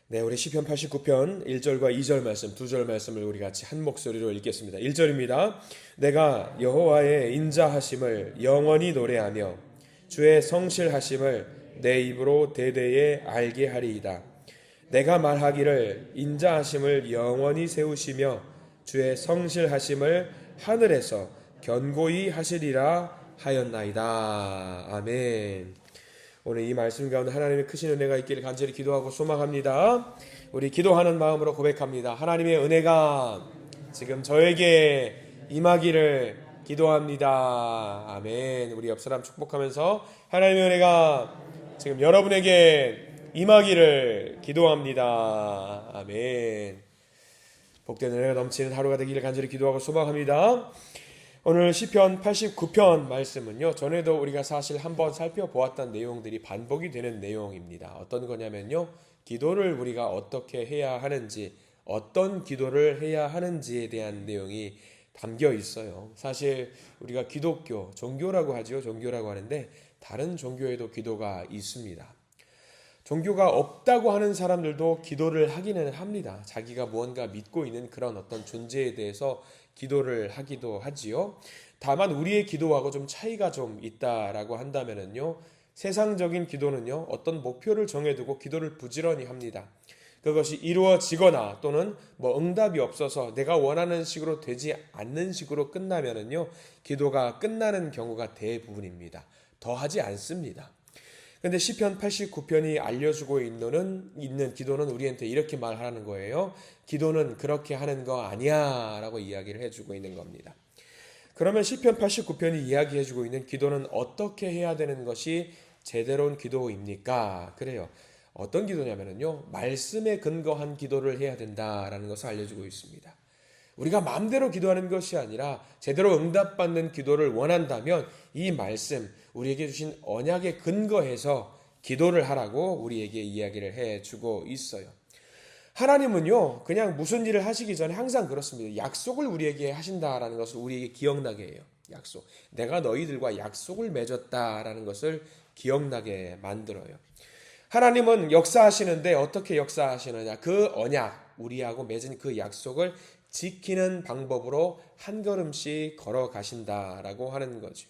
네, 우리 시편 89편 1절과 2절 말씀, 2절 말씀을 우리 같이 한 목소리로 읽겠습니다. 1절입니다. 내가 여호와의 인자하심을 영원히 노래하며 주의 성실하심을 내 입으로 대대에 알게 하리이다. 내가 말하기를 인자하심을 영원히 세우시며 주의 성실하심을 하늘에서 견고히 하시리라 하였나이다. 아멘. 오늘 이 말씀 가운데 하나님의 크신 은혜가 있기를 간절히 기도하고 소망합니다. 우리 기도하는 마음으로 고백합니다. 하나님의 은혜가 지금 저에게 임하기를 기도합니다. 아멘. 우리 옆 사람 축복하면서 하나님의 은혜가 지금 여러분에게 임하기를 기도합니다. 아멘. 복된 은혜가 넘치는 하루가 되기를 간절히 기도하고 소망합니다. 오늘 시편 89편 말씀은요, 전에도 우리가 사실 한번 살펴보았던 내용들이 반복이 되는 내용입니다. 어떤 거냐면요, 기도를 우리가 어떻게 해야 하는지, 어떤 기도를 해야 하는지에 대한 내용이 담겨 있어요. 사실 우리가 기독교, 종교라고 하죠. 종교라고 하는데 다른 종교에도 기도가 있습니다. 종교가 없다고 하는 사람들도 기도를 하기는 합니다. 자기가 무언가 믿고 있는 그런 어떤 존재에 대해서 기도를 하기도 하지요. 다만 우리의 기도하고 좀 차이가 좀 있다라고 한다면은요, 세상적인 기도는요, 어떤 목표를 정해두고 기도를 부지런히 합니다. 그것이 이루어지거나 또는 응답이 없어서 내가 원하는 식으로 되지 않는 식으로 끝나면은요, 기도가 끝나는 경우가 대부분입니다. 더 하지 않습니다. 근데 시편 89편이 알려주고 있는 기도는 우리한테 이렇게 말하는 거예요. 기도는 그렇게 하는 거 아니야 라고 이야기를 해주고 있는 겁니다. 그러면 시편 89편이 이야기해주고 있는 기도는 어떻게 해야 되는 것이 제대로운 기도입니까? 그래요. 어떤 기도냐면요, 말씀에 근거한 기도를 해야 된다라는 것을 알려주고 있습니다. 우리가 마음대로 기도하는 것이 아니라 제대로 응답받는 기도를 원한다면 이 말씀, 우리에게 주신 언약에 근거해서 기도를 하라고 우리에게 이야기를 해주고 있어요. 하나님은요, 그냥 무슨 일을 하시기 전에 항상 그렇습니다. 약속을 우리에게 하신다라는 것을 우리에게 기억나게 해요. 약속. 내가 너희들과 약속을 맺었다라는 것을 기억나게 만들어요. 하나님은 역사하시는데 어떻게 역사하시느냐? 그 언약, 우리하고 맺은 그 약속을 지키는 방법으로 한 걸음씩 걸어가신다라고 하는 거죠.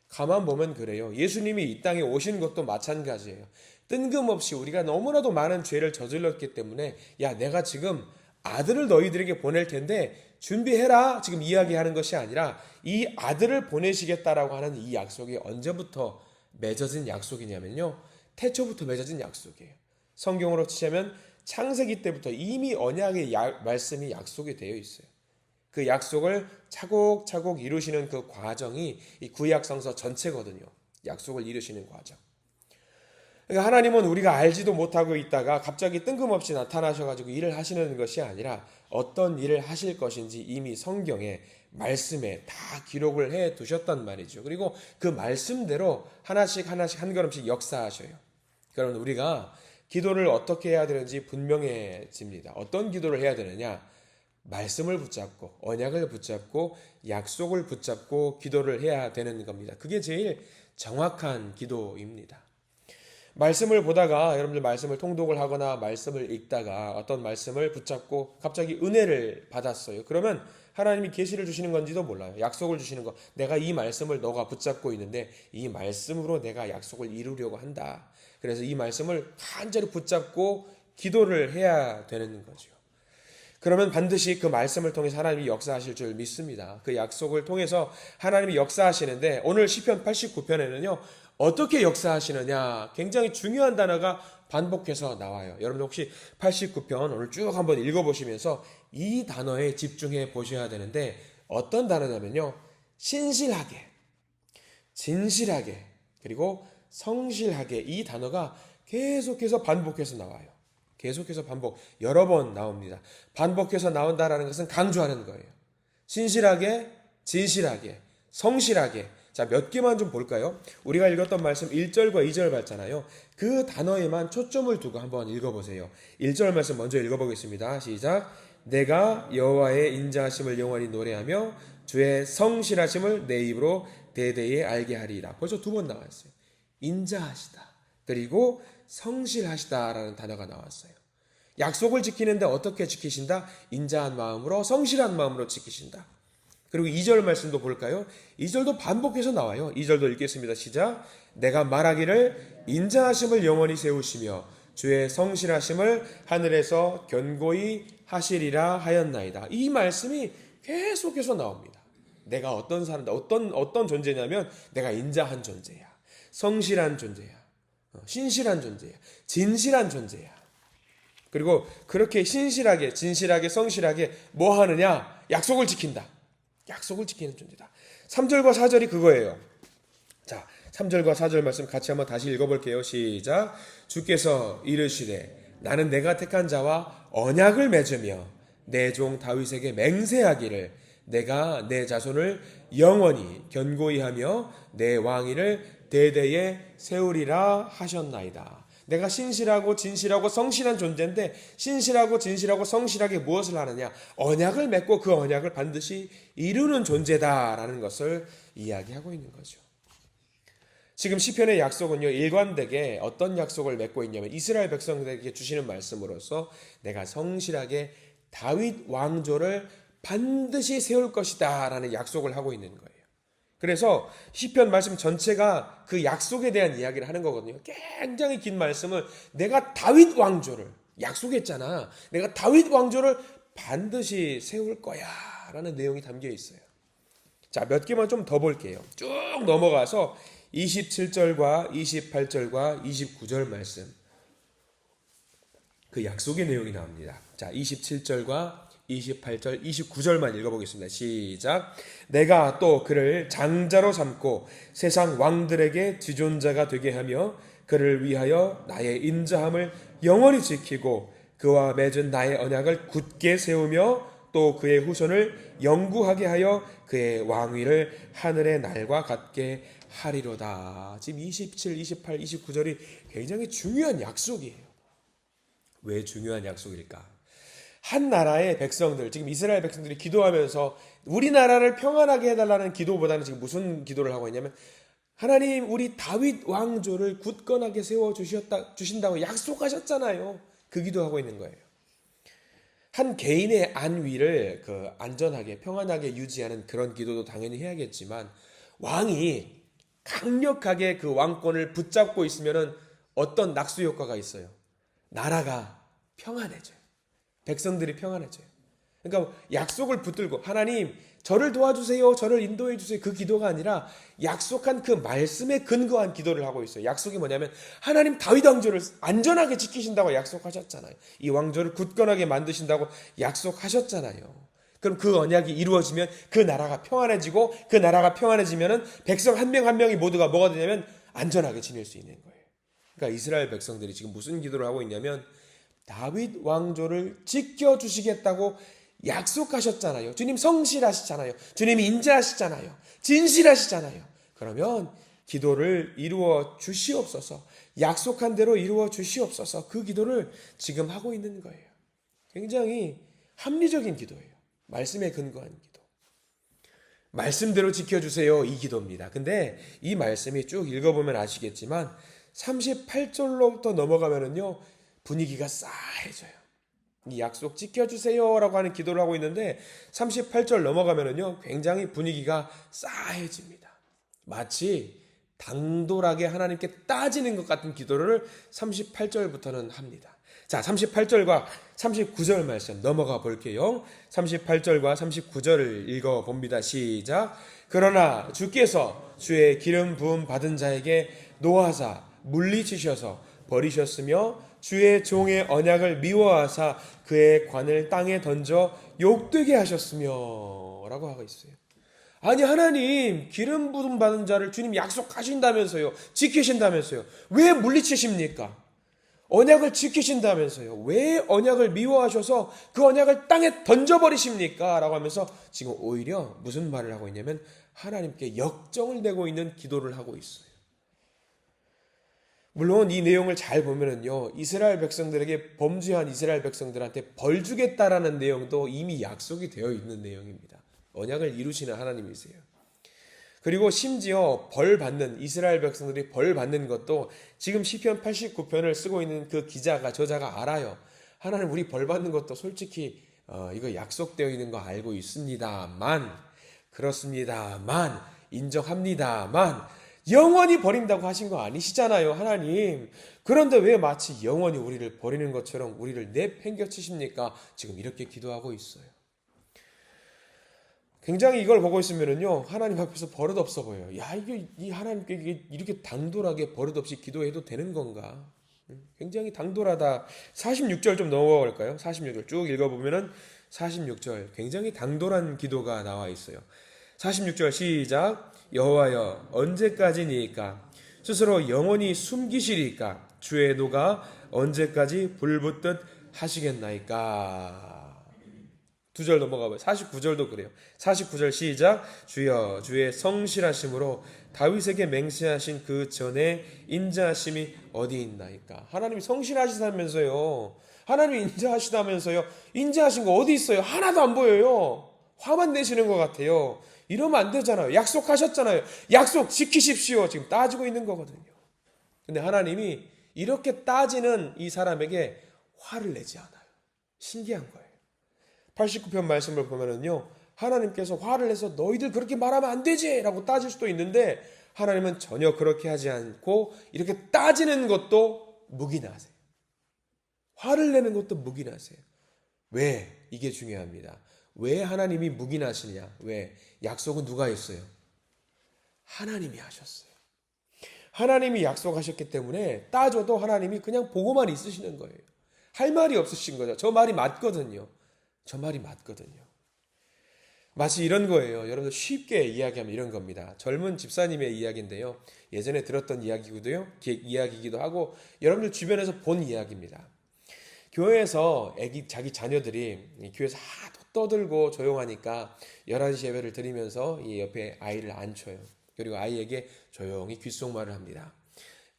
가만 보면 그래요. 예수님이 이 땅에 오신 것도 마찬가지예요. 뜬금없이 우리가 너무나도 많은 죄를 저질렀기 때문에 야, 내가 지금 아들을 너희들에게 보낼 텐데 준비해라 지금 이야기하는 것이 아니라 이 아들을 보내시겠다라고 하는 이 약속이 언제부터 맺어진 약속이냐면요, 태초부터 맺어진 약속이에요. 성경으로 치자면 창세기 때부터 이미 언약의 말씀이 약속이 되어 있어요. 그 약속을 차곡차곡 이루시는 그 과정이 이 구약 성서 전체거든요. 약속을 이루시는 과정. 그러니까 하나님은 우리가 알지도 못하고 있다가 갑자기 뜬금없이 나타나셔가지고 일을 하시는 것이 아니라 어떤 일을 하실 것인지 이미 성경에 말씀에 다 기록을 해 두셨단 말이죠. 그리고 그 말씀대로 하나씩 한 걸음씩 역사하셔요. 그러면 우리가 기도를 어떻게 해야 되는지 분명해집니다. 어떤 기도를 해야 되느냐? 말씀을 붙잡고 언약을 붙잡고 약속을 붙잡고 기도를 해야 되는 겁니다. 그게 제일 정확한 기도입니다. 말씀을 보다가 여러분들 말씀을 통독을 하거나 말씀을 읽다가 어떤 말씀을 붙잡고 갑자기 은혜를 받았어요. 그러면 하나님이 계시를 주시는 건지도 몰라요. 약속을 주시는 거. 내가 이 말씀을 너가 붙잡고 있는데 이 말씀으로 내가 약속을 이루려고 한다. 그래서 이 말씀을 간절히 붙잡고 기도를 해야 되는 거죠. 그러면 반드시 그 말씀을 통해서 하나님이 역사하실 줄 믿습니다. 그 약속을 통해서 하나님이 역사하시는데 오늘 시편 89편에는요. 어떻게 역사하시느냐, 굉장히 중요한 단어가 반복해서 나와요. 여러분 혹시 89편 오늘 쭉 한번 읽어보시면서 이 단어에 집중해 보셔야 되는데 어떤 단어냐면요. 신실하게, 진실하게, 그리고 성실하게, 이 단어가 계속해서 반복해서 나와요. 계속해서 반복, 여러 번 나옵니다. 반복해서 나온다라는 것은 강조하는 거예요. 신실하게, 진실하게, 성실하게. 자, 몇 개만 좀 볼까요? 우리가 읽었던 말씀 1절과 2절 봤잖아요. 그 단어에만 초점을 두고 한번 읽어보세요. 1절 말씀 먼저 읽어보겠습니다. 시작. 내가 여호와의 인자하심을 영원히 노래하며 주의 성실하심을 내 입으로 대대에 알게 하리라. 벌써 두 번 나왔어요. 인자하시다. 그리고 성실하시다라는 단어가 나왔어요. 약속을 지키는데 어떻게 지키신다? 인자한 마음으로, 성실한 마음으로 지키신다. 그리고 2절 말씀도 볼까요? 2절도 반복해서 나와요. 2절도 읽겠습니다. 시작. 내가 말하기를 인자하심을 영원히 세우시며 주의 성실하심을 하늘에서 견고히 하시리라 하였나이다. 이 말씀이 계속해서 나옵니다. 내가 어떤 사람다, 어떤 존재냐면 내가 인자한 존재야, 성실한 존재야, 신실한 존재야, 진실한 존재야. 그리고 그렇게 신실하게, 진실하게, 성실하게 뭐 하느냐? 약속을 지킨다. 약속을 지키는 존재다. 3절과 4절이 그거예요. 자, 3절과 4절 말씀 같이 한번 다시 읽어볼게요. 시작. 주께서 이르시되 나는 내가 택한 자와 언약을 맺으며 내 종 다윗에게 맹세하기를 내가 내 자손을 영원히 견고히 하며 내 왕위를 대대에 세우리라 하셨나이다. 내가 신실하고 진실하고 성실한 존재인데 신실하고 진실하고 성실하게 무엇을 하느냐? 언약을 맺고 그 언약을 반드시 이루는 존재다라는 것을 이야기하고 있는 거죠. 지금 시편의 약속은요, 일관되게 어떤 약속을 맺고 있냐면 이스라엘 백성들에게 주시는 말씀으로서 내가 성실하게 다윗 왕조를 반드시 세울 것이다 라는 약속을 하고 있는 거예요. 그래서 시편 말씀 전체가 그 약속에 대한 이야기를 하는 거거든요. 굉장히 긴 말씀을 내가 다윗 왕조를 약속했잖아. 내가 다윗 왕조를 반드시 세울 거야 라는 내용이 담겨 있어요. 자, 몇 개만 좀 더 볼게요. 쭉 넘어가서 27절과 28절과 29절 말씀, 그 약속의 내용이 나옵니다. 자, 27절과 28절, 29절만 읽어보겠습니다. 시작. 내가 또 그를 장자로 삼고 세상 왕들에게 지존자가 되게 하며 그를 위하여 나의 인자함을 영원히 지키고 그와 맺은 나의 언약을 굳게 세우며 또 그의 후손을 영구하게 하여 그의 왕위를 하늘의 날과 같게 하리로다. 지금 27, 28, 29절이 굉장히 중요한 약속이에요. 왜 중요한 약속일까? 한 나라의 백성들, 지금 이스라엘 백성들이 기도하면서 우리나라를 평안하게 해달라는 기도보다는 지금 무슨 기도를 하고 있냐면 하나님, 우리 다윗 왕조를 굳건하게 세워주신다고 약속하셨잖아요. 그 기도하고 있는 거예요. 한 개인의 안위를 안전하게 평안하게 유지하는 그런 기도도 당연히 해야겠지만 왕이 강력하게 그 왕권을 붙잡고 있으면 어떤 낙수 효과가 있어요. 나라가 평안해져요. 백성들이 평안해져요. 그러니까 약속을 붙들고 하나님 저를 도와주세요, 저를 인도해 주세요, 그 기도가 아니라 약속한 그 말씀에 근거한 기도를 하고 있어요. 약속이 뭐냐면 하나님 다윗 왕조를 안전하게 지키신다고 약속하셨잖아요. 이 왕조를 굳건하게 만드신다고 약속하셨잖아요. 그럼 그 언약이 이루어지면 그 나라가 평안해지고 그 나라가 평안해지면 백성 한 명 한 명이 모두가 뭐가 되냐면 안전하게 지낼 수 있는 거예요. 그러니까 이스라엘 백성들이 지금 무슨 기도를 하고 있냐면 다윗 왕조를 지켜주시겠다고 약속하셨잖아요. 주님 성실하시잖아요. 주님이 인자하시잖아요. 진실하시잖아요. 그러면 기도를 이루어 주시옵소서. 약속한 대로 이루어 주시옵소서. 그 기도를 지금 하고 있는 거예요. 굉장히 합리적인 기도예요. 말씀에 근거한 기도. 말씀대로 지켜주세요. 이 기도입니다. 근데 이 말씀이 쭉 읽어보면 아시겠지만 38절로부터 넘어가면은요, 분위기가 싸해져요. 이 약속 지켜주세요라고 하는 기도를 하고 있는데 38절 넘어가면은요, 굉장히 분위기가 싸해집니다. 마치 당돌하게 하나님께 따지는 것 같은 기도를 38절부터는 합니다. 자, 38절과 39절 말씀 넘어가 볼게요. 38절과 39절을 읽어봅니다. 시작. 그러나 주께서 주의 기름 부음 받은 자에게 노하사 물리치셔서 버리셨으며 주의 종의 언약을 미워하사 그의 관을 땅에 던져 욕되게 하셨으며 라고 하고 있어요. 아니 하나님, 기름 부음 받은 자를 주님 약속하신다면서요, 지키신다면서요, 왜 물리치십니까? 언약을 지키신다면서요, 왜 언약을 미워하셔서 그 언약을 땅에 던져버리십니까? 라고 하면서 지금 오히려 무슨 말을 하고 있냐면 하나님께 역정을 내고 있는 기도를 하고 있어요. 물론 이 내용을 잘 보면은요, 이스라엘 백성들에게 범죄한 이스라엘 백성들한테 벌 주겠다라는 내용도 이미 약속이 되어 있는 내용입니다. 언약을 이루시는 하나님이세요. 그리고 심지어 벌 받는, 이스라엘 백성들이 벌 받는 것도 지금 시편 89편을 쓰고 있는 그 기자가, 저자가 알아요. 하나님 우리 벌 받는 것도 솔직히 이거 약속되어 있는 거 알고 있습니다만, 그렇습니다만, 인정합니다만 영원히 버린다고 하신 거 아니시잖아요, 하나님. 그런데 왜 마치 영원히 우리를 버리는 것처럼 우리를 내팽겨치십니까? 지금 이렇게 기도하고 있어요. 굉장히 이걸 보고 있으면은요, 하나님 앞에서 버릇없어 보여요. 야, 이게 이 하나님께 이렇게 당돌하게 버릇없이 기도해도 되는 건가? 굉장히 당돌하다. 46절 좀 넘어가 볼까요? 46절 쭉 읽어보면은 46절 굉장히 당돌한 기도가 나와 있어요. 46절 시작. 여호와여 언제까지니까 스스로 영원히 숨기시리까 주의 노가 언제까지 불붙듯 하시겠나이까. 2절 넘어가 봐요. 49절도 그래요. 49절 시작. 주여 주의 성실하심으로 다윗에게 맹세하신 그 전에 인자하심이 어디 있나이까. 하나님이 성실하시다면서요. 하나님이 인자하시다면서요. 인자하신 거 어디 있어요? 하나도 안 보여요. 화만 내시는 것 같아요. 이러면 안 되잖아요. 약속하셨잖아요. 약속 지키십시오. 지금 따지고 있는 거거든요. 근데 하나님이 이렇게 따지는 이 사람에게 화를 내지 않아요. 신기한 거예요. 89편 말씀을 보면은요, 하나님께서 화를 내서 너희들 그렇게 말하면 안 되지! 라고 따질 수도 있는데, 하나님은 전혀 그렇게 하지 않고, 이렇게 따지는 것도 묵인하세요. 화를 내는 것도 묵인하세요. 왜? 이게 중요합니다. 왜 하나님이 묵인하시냐? 왜? 약속은 누가 했어요? 하나님이 하셨어요. 하나님이 약속하셨기 때문에 따져도 하나님이 그냥 보고만 있으시는 거예요. 할 말이 없으신 거죠. 저 말이 맞거든요. 저 말이 맞거든요. 마치 이런 거예요. 여러분들 쉽게 이야기하면 이런 겁니다. 젊은 집사님의 이야기인데요. 예전에 들었던 이야기이기도 하고 여러분들 주변에서 본 이야기입니다. 교회에서 자기 자녀들이 교회에서 하도 떠들고 조용하니까 11시 예배를 드리면서 이 옆에 아이를 앉혀요. 그리고 아이에게 조용히 귓속말을 합니다.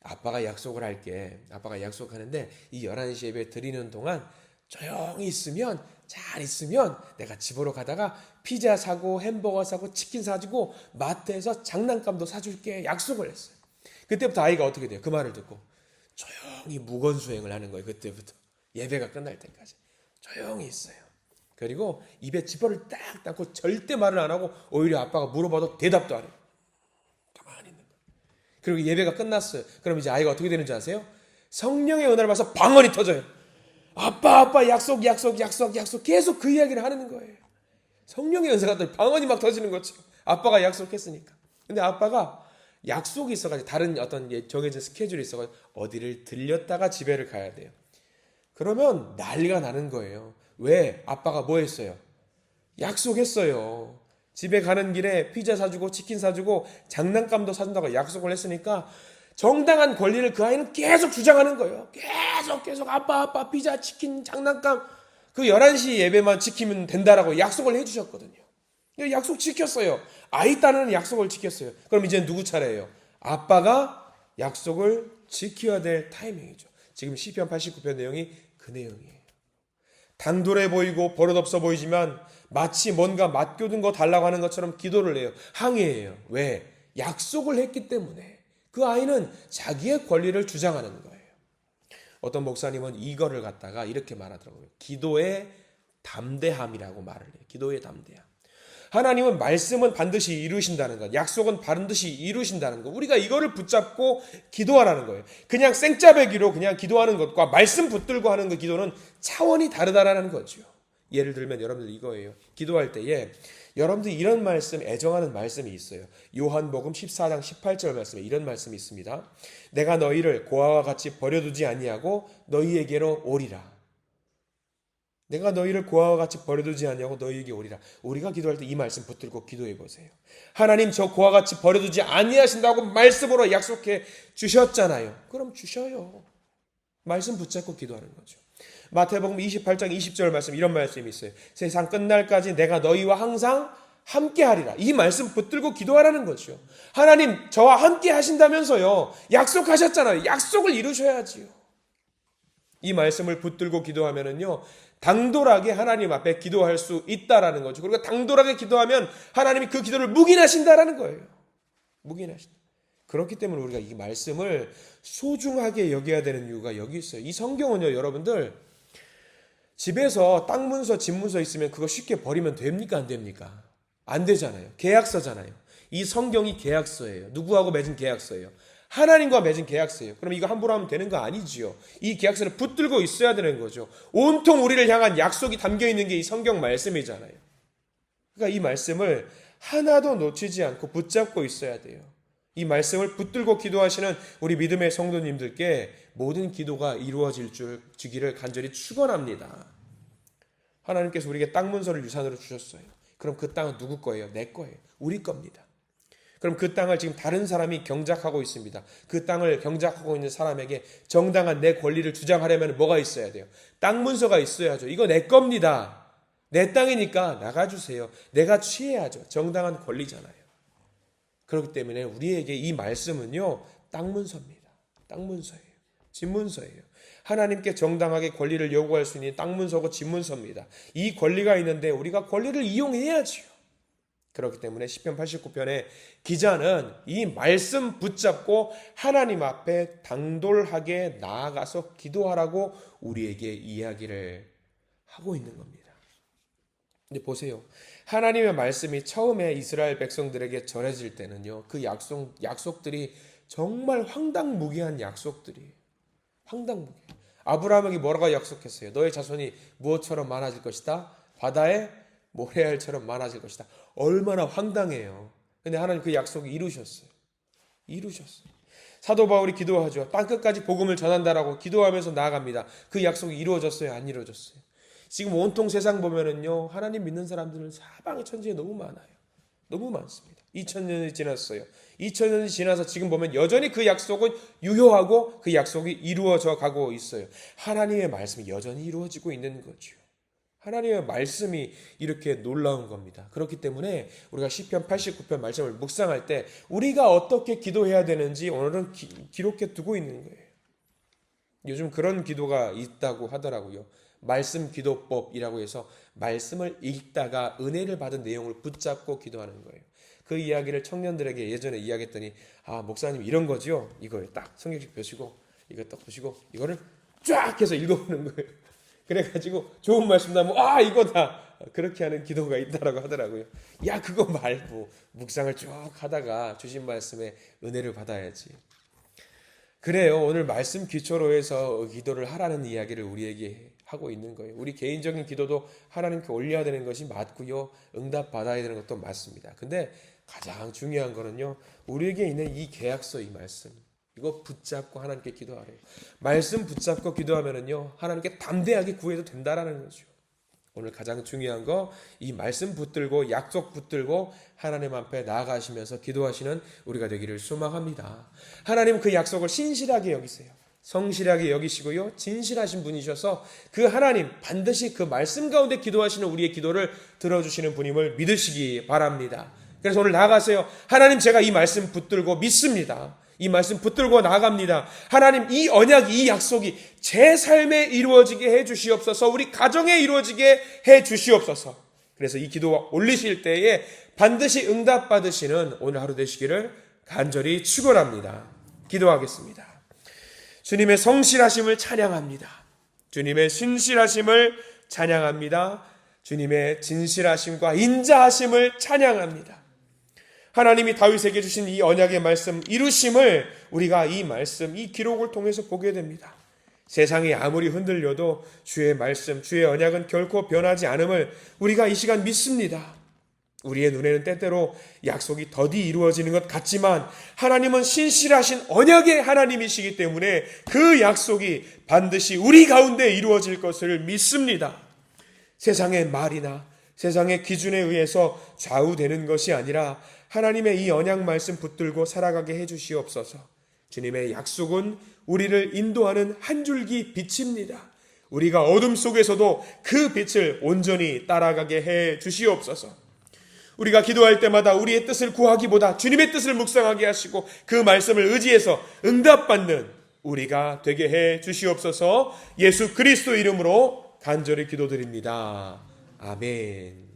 아빠가 약속을 할게. 아빠가 약속하는데 이 11시 예배 드리는 동안 조용히 있으면, 잘 있으면 내가 집으로 가다가 피자 사고 햄버거 사고 치킨 사주고 마트에서 장난감도 사줄게. 약속을 했어요. 그때부터 아이가 어떻게 돼요? 그 말을 듣고 조용히 무건수행을 하는 거예요. 그때부터 예배가 끝날 때까지 조용히 있어요. 그리고 입에 지퍼를 딱 닫고 절대 말을 안 하고 오히려 아빠가 물어봐도 대답도 안 해요. 가만히 있는 거예요. 그리고 예배가 끝났어요. 그럼 이제 아이가 어떻게 되는지 아세요? 성령의 은혜를 받아서 방언이 터져요. 아빠 약속 계속 그 이야기를 하는 거예요. 성령의 은사가 방언이 막 터지는 거죠. 아빠가 약속했으니까. 근데 아빠가 약속이 있어가지고 다른 어떤 정해진 스케줄이 있어가지고 어디를 들렸다가 집에를 가야 돼요. 그러면 난리가 나는 거예요. 왜? 아빠가 뭐 했어요? 약속했어요. 집에 가는 길에 피자 사주고 치킨 사주고 장난감도 사준다고 약속을 했으니까 정당한 권리를 그 아이는 계속 주장하는 거예요. 계속 아빠 피자 치킨 장난감 그 11시 예배만 지키면 된다라고 약속을 해주셨거든요. 약속 지켰어요. 아이 딴에는 약속을 지켰어요. 그럼 이제 누구 차례예요? 아빠가 약속을 지켜야 될 타이밍이죠. 지금 시편 89편 내용이 그 내용이에요. 당돌해 보이고 버릇없어 보이지만 마치 뭔가 맡겨둔 거 달라고 하는 것처럼 기도를 해요. 항의해요. 왜? 약속을 했기 때문에. 그 아이는 자기의 권리를 주장하는 거예요. 어떤 목사님은 이거를 갖다가 이렇게 말하더라고요. 기도의 담대함이라고 말을 해요. 기도의 담대함. 하나님은 말씀은 반드시 이루신다는 것, 약속은 반드시 이루신다는 것. 우리가 이거를 붙잡고 기도하라는 거예요. 그냥 생짜배기로 그냥 기도하는 것과 말씀 붙들고 하는 그 기도는 차원이 다르다라는 거죠. 예를 들면 여러분들 이거예요. 기도할 때에 여러분들 이런 말씀, 애정하는 말씀이 있어요. 요한복음 14장 18절 말씀에 이런 말씀이 있습니다. 내가 너희를 고아와 같이 버려두지 아니하고 너희에게로 오리라. 내가 너희를 고아와 같이 버려두지 아니하고 너희에게 오리라. 우리가 기도할 때 이 말씀 붙들고 기도해 보세요. 하나님 저 고아와 같이 버려두지 아니하신다고 말씀으로 약속해 주셨잖아요. 그럼 주셔요. 말씀 붙잡고 기도하는 거죠. 마태복음 28장 20절 말씀 이런 말씀이 있어요. 세상 끝날까지 내가 너희와 항상 함께하리라. 이 말씀 붙들고 기도하라는 거죠. 하나님 저와 함께 하신다면서요. 약속하셨잖아요. 약속을 이루셔야지요. 이 말씀을 붙들고 기도하면은요. 당돌하게 하나님 앞에 기도할 수 있다라는 거죠. 그리고 당돌하게 기도하면 하나님이 그 기도를 묵인하신다라는 거예요. 묵인하신다. 그렇기 때문에 우리가 이 말씀을 소중하게 여겨야 되는 이유가 여기 있어요. 이 성경은요, 여러분들 집에서 땅 문서, 집 문서 있으면 그거 쉽게 버리면 됩니까? 안 됩니까? 안 되잖아요. 계약서잖아요. 이 성경이 계약서예요. 누구하고 맺은 계약서예요? 하나님과 맺은 계약서예요. 그럼 이거 함부로 하면 되는 거 아니지요. 이 계약서를 붙들고 있어야 되는 거죠. 온통 우리를 향한 약속이 담겨 있는 게 이 성경 말씀이잖아요. 그러니까 이 말씀을 하나도 놓치지 않고 붙잡고 있어야 돼요. 이 말씀을 붙들고 기도하시는 우리 믿음의 성도님들께 모든 기도가 이루어지기를 간절히 축원합니다. 하나님께서 우리에게 땅 문서를 유산으로 주셨어요. 그럼 그 땅은 누구 거예요? 내 거예요. 우리 겁니다. 그럼 그 땅을 지금 다른 사람이 경작하고 있습니다. 그 땅을 경작하고 있는 사람에게 정당한 내 권리를 주장하려면 뭐가 있어야 돼요? 땅 문서가 있어야죠. 이거 내 겁니다. 내 땅이니까 나가주세요. 내가 취해야죠. 정당한 권리잖아요. 그렇기 때문에 우리에게 이 말씀은요, 땅 문서입니다. 땅 문서예요. 집 문서예요. 하나님께 정당하게 권리를 요구할 수 있는 땅 문서고 집 문서입니다. 이 권리가 있는데 우리가 권리를 이용해야지요. 그렇기 때문에 시편 89편의 기자는 이 말씀 붙잡고 하나님 앞에 당돌하게 나아가서 기도하라고 우리에게 이야기를 하고 있는 겁니다. 근데 보세요. 하나님의 말씀이 처음에 이스라엘 백성들에게 전해질 때는요, 그 약속들이 정말 황당무계한 약속들이에요. 황당무계. 아브라함에게 뭐라고 약속했어요? 너의 자손이 무엇처럼 많아질 것이다? 바다의 모래알처럼 많아질 것이다. 얼마나 황당해요. 근데 하나님 그 약속을 이루셨어요. 사도 바울이 기도하죠. 땅끝까지 복음을 전한다라고 기도하면서 나아갑니다. 그 약속이 이루어졌어요? 안 이루어졌어요? 지금 온통 세상 보면은요, 하나님 믿는 사람들은 사방의 천지에 너무 많아요. 너무 많습니다. 2000년이 지났어요. 2000년이 지나서 지금 보면 여전히 그 약속은 유효하고 그 약속이 이루어져 가고 있어요. 하나님의 말씀이 여전히 이루어지고 있는 거죠. 하나님의 말씀이 이렇게 놀라운 겁니다. 그렇기 때문에 우리가 시편 89편 말씀을 묵상할 때 우리가 어떻게 기도해야 되는지 오늘은 기록해 두고 있는 거예요. 요즘 그런 기도가 있다고 하더라고요. 말씀 기도법이라고 해서 말씀을 읽다가 은혜를 받은 내용을 붙잡고 기도하는 거예요. 그 이야기를 청년들에게 예전에 이야기했더니, 아, 목사님 이런 거죠? 이걸 딱 성경책 펴시고 이거 딱 보시고 이거를 쫙 해서 읽어보는 거예요. 그래가지고 좋은 말씀 나면 아, 이거다, 그렇게 하는 기도가 있다라고 하더라고요. 야, 그거 말고 묵상을 쭉 하다가 주신 말씀에 은혜를 받아야지. 그래요. 오늘 말씀 기초로 해서 기도를 하라는 이야기를 우리에게 하고 있는 거예요. 우리 개인적인 기도도 하나님께 올려야 되는 것이 맞고요, 응답 받아야 되는 것도 맞습니다. 근데 가장 중요한 거는요, 우리에게 있는 이 계약서, 이 말씀, 이거 붙잡고 하나님께 기도하래요. 말씀 붙잡고 기도하면은요, 하나님께 담대하게 구해도 된다라는 거죠. 오늘 가장 중요한 거, 이 말씀 붙들고 약속 붙들고 하나님 앞에 나아가시면서 기도하시는 우리가 되기를 소망합니다. 하나님 그 약속을 신실하게 여기세요. 성실하게 여기시고요, 진실하신 분이셔서 그 하나님 반드시 그 말씀 가운데 기도하시는 우리의 기도를 들어주시는 분임을 믿으시기 바랍니다. 그래서 오늘 나아가세요. 하나님, 제가 이 말씀 붙들고 믿습니다. 이 말씀 붙들고 나갑니다. 하나님, 이 언약이, 이 약속이 제 삶에 이루어지게 해 주시옵소서. 우리 가정에 이루어지게 해 주시옵소서. 그래서 이 기도 올리실 때에 반드시 응답받으시는 오늘 하루 되시기를 간절히 축원합니다. 기도하겠습니다. 주님의 성실하심을 찬양합니다. 주님의 신실하심을 찬양합니다. 주님의 진실하심과 인자하심을 찬양합니다. 하나님이 다윗에게 주신 이 언약의 말씀 이루심을 우리가 이 말씀, 이 기록을 통해서 보게 됩니다. 세상이 아무리 흔들려도 주의 말씀, 주의 언약은 결코 변하지 않음을 우리가 이 시간 믿습니다. 우리의 눈에는 때때로 약속이 더디 이루어지는 것 같지만 하나님은 신실하신 언약의 하나님이시기 때문에 그 약속이 반드시 우리 가운데 이루어질 것을 믿습니다. 세상의 말이나 세상의 기준에 의해서 좌우되는 것이 아니라 하나님의 이 언약 말씀 붙들고 살아가게 해주시옵소서. 주님의 약속은 우리를 인도하는 한 줄기 빛입니다. 우리가 어둠 속에서도 그 빛을 온전히 따라가게 해 주시옵소서. 우리가 기도할 때마다 우리의 뜻을 구하기보다 주님의 뜻을 묵상하게 하시고 그 말씀을 의지해서 응답받는 우리가 되게 해 주시옵소서. 예수 그리스도 이름으로 간절히 기도드립니다. 아멘.